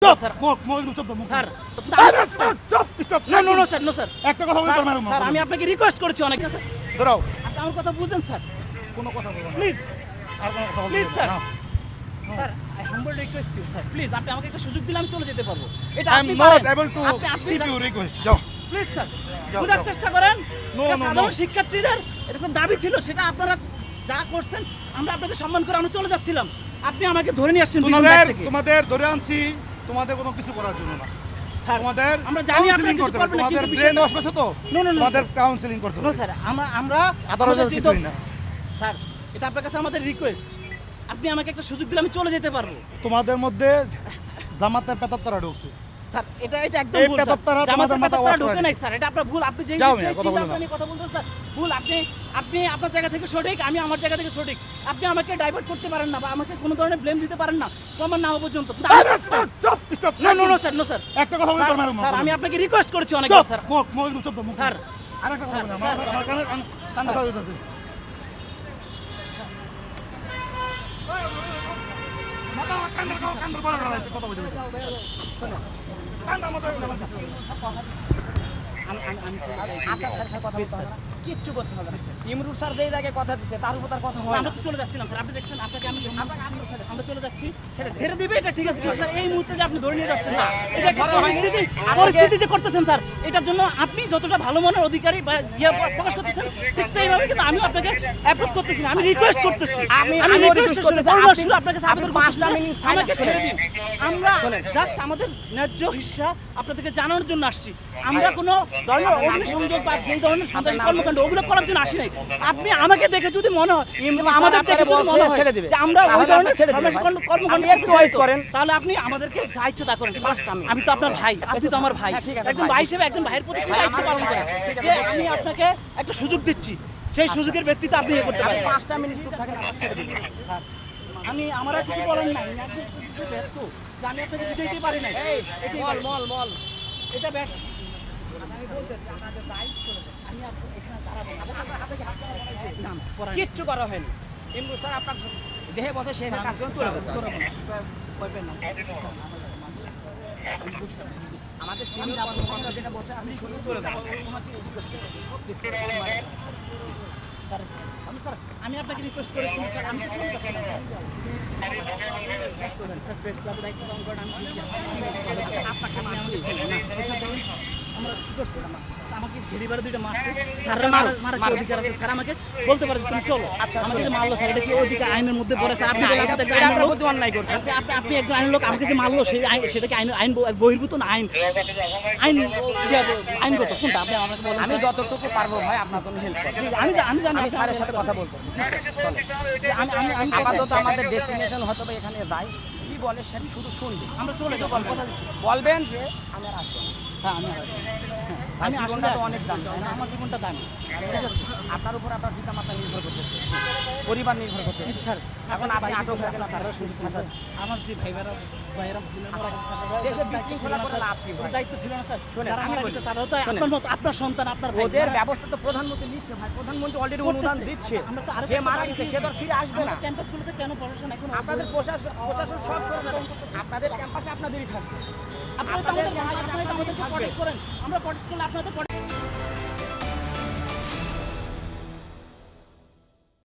চুপ স্যার চুপ sir stop no sir no sir একটা কথা বলতে পারবেন স্যার আমি আপনাকে রিকোয়েস্ট করেছি অনেক স্যার দাঁড়াও আপনি আমার কথা বুঝেন স্যার কোনো কথা বলবেন না প্লিজ আর কোনো কথা বলবেন প্লিজ না sir sir I humble request you sir please আপনি আমাকে একটা সুযোগ দিলে আমি চলে যেতে পারবো এটা আই এম আপনি নট পারেন এবল টু আপনি গিভ ইউ রিকোয়েস্ট যাও প্লিজ স্যার যাও, বোঝার যাও। চেষ্টা করেন No, এটা no, no. সাধারণ শিক্ষার্থীদের এরকম দাবি ছিল সেটা আপনারা যা করছেন আমরা আপনাকে সম্মান করে আমরা চলে যাচ্ছিলাম আপনি আমাকে ধরে নিয়ে আসছেন পিছন দিক থেকে। তোমাদের ধরে আনছি তোমাদের কোনো কিছু করার জন্য না স্যার তোমাদের আমরা জানি আপনি counseling কিছু করতে হবে, করবেন না, তোমাদের কিন্তু ব্রেন বিষয়টা- ওয়াশ করছে তো No, no, no, তোমাদের sir. কাউন্সিলিং করতে নো হবে স্যার আমরা আদালতের আমাদের চিন্তা- কিছুই না। স্যার এটা আপনার কাছে আমাদের রিকোয়েস্ট আপনি আমাকে একটা সুযোগ দিলে আমি চলে যেতে পারবো তোমাদের মধ্যে জামাতের পেতাত্তারা ঢুকছে স্যার এটা একদম এই ভুল পেতাত্তারা স্যার তোমাদের জামাতের মাথা পেতাত্তারা wash ঢোকে করে নাই স্যার এটা আপনার ভুল আপনি যে যাও যে মিয়া, কথা চিন্তা বলো না। ভাবনা নিয়ে কথা বলতেছেন স্যার ভুল আপনি আপনার জায়গা থেকে সঠিক আমি আমার জায়গা থেকে সঠিক আপনি আমাকে ডাইভার্ট করতে পারেন না বা আমাকে কোনো ধরনের ব্লেম দিতে পারেন না প্রমাণ না হওয়া পর্যন্ত নো স্যার নো স্যার একটা কথা বলতে পারবেন স্যার আমি আপনাকে রিকোয়েস্ট করেছি অনেক চুপ স্যার চুপ স্যার আরেকটা কথা বলবেন স্যার, আমার কানে কথা বলতেছে কথা বলতে কিচ্ছু করতে হবে না ইমরুল স্যার যেই জায়গায় কথা দিচ্ছে তার উপর তার কথা হয় আমরা তো চলে যাচ্ছিলাম স্যার আপনি দেখছেন আপনাকে আমি আমরা চলে যাচ্ছি ছেড়ে দিবে এটা ঠিক আছে কিন্তু স্যার এই মুহূর্তে যে আপনি ধরে নিয়ে যাচ্ছেন না এটা একটা পরিস্থিতি যে করতেছেন স্যার এটার জন্য আপনি যতটা ভালো মনের অধিকারী বা ইয়ে প্রকাশ করতেছেন ঠিক সেইভাবে কিন্তু আমিও আপনাকে অ্যাপ্রোচ করতেছি না আমি রিকোয়েস্ট করতেছি আমি রিকোয়েস্ট শুনে শুরু আপনাকে সাবেদন করতেছি আমাকে ছেড়ে দিন আমরা জাস্ট আমাদের ন্যায্য হিস্সা আপনাদেরকে জানানোর জন্য আসছি আমরা কোনো ধরনের অগ্নিসংযোগ বা যেই ধরনের সন্ত্রাসী কর্মকাণ্ড ওগুলো করার জন্য আসি নাই আপনি আমাকে দেখে যদি মনে হয় কিংবা আমাদের দেখে যদি মনে হয় যে আমরা ওই ধরনের সন্ত্রাসী কর্মকাণ্ড করেন তাহলে আপনি আমাদেরকে যা ইচ্ছে তা করেন আমি তো আপনার ভাই আপনি তো আমার ভাই একজন ভাই হিসেবে একজন ভাইয়ের প্রতি কি দায়িত্ব পালন করেন যে আমি আপনাকে একটা সুযোগ দিচ্ছি সেই সুযোগের ভিত্তিতে আপনি এ করতে পারেন 5টা মিনিট চুপ থাকেন আবার ছেড়ে দিন স্যার আমি আমার আর কিছু বলার নাই আমি একদম কিছু ব্যস্ত যে আমি আপনাকে বুঝাইতে পারি নাই মল এটা ব্যাস আমি বলতেছি আমাদের দায়িত্ব আমি এখানে দাঁড়াবো না কিচ্ছু করা হয়নি ইমরুল স্যার আপনার দেহে বসে সেই কাজ করে আমাদের সিনিয়র কর্মকর্তা যেটা বসে আপনি শুরু করে দেন স্যার আমি আপনাকে রিকোয়েস্ট করেছি স্যার আমি তো কোনো কথা না স্যার প্রেস ক্লাবের দায়িত্ব পালন করেন আমি আপনাকে আমাকে ছেলে না স্যার দেখেন আমরা কি করছি আমাকে ঘেরিবার দুইটা মারছে স্যাররা মারা কি অধিকার আছে স্যার আমাকে বলতে পারে যে তুমি চলো আচ্ছা আমাকে যে মারলো স্যার এটা কি অধিকার আইনের মধ্যে পড়ে স্যার আপনি আইনের মধ্যে অন্যায় করছেন আপনি একজন আইনের লোক আমাকে যে মারলো সেটা কি আইন বহির্ভূত না আইনগত কোনটা আপনি আমাকে বলেন আমি যতটুকু পারবো ভাই আপনার জন্য হেল্প করব আমি জানি আমি স্যারের সাথে কথা বলতেছি আমি আপাতত আমাদের ডেস্টিনেশন হয়তো বা এখানে যাই কি বলে সেটা শুধু শুনবি আমরা চলে যাবো কথা দিচ্ছি বলবেন যে আমি আর আসবো না হ্যাঁ আমি জীবনটা তো অনেক দাম তাই না? আমার জীবনটা দামি আপনার উপর আপনার পিতা মাতা নির্ভর করতেছে পরিবার নির্ভর করতেছে স্যার এখন আপনি আটক হয়ে গেলেন স্যাররা শুনছেন স্যার আমার যে ভাইরা দেশে বিশৃঙ্খলা করে লাভ কি ভাই? দায়িত্ব ছিল না স্যার শোনেন, যারা আমি মারা বলি। গেছে তারাও তো আপনার মতো আপনার সন্তান আপনার ভাই ওদের ব্যবস্থা তো প্রধানমন্ত্রী নিচ্ছে ভাই প্রধানমন্ত্রী অলরেডি অনুদান দিচ্ছে আমরা তো আরো যে মারা গেছে সে তো আর ফিরে আসবে না ক্যাম্পাসগুলোতে কেন প্রশাসন এখন আপনাদের প্রশাসন সব আপনাদের ক্যাম্পাসে আপনাদেরই থাকবে আপনারা তো আমাদের ভাই আপনারা তো আমাদেরকে প্রটেক্ট করেন আমরা প্রটেক্ট করলে আপনাদের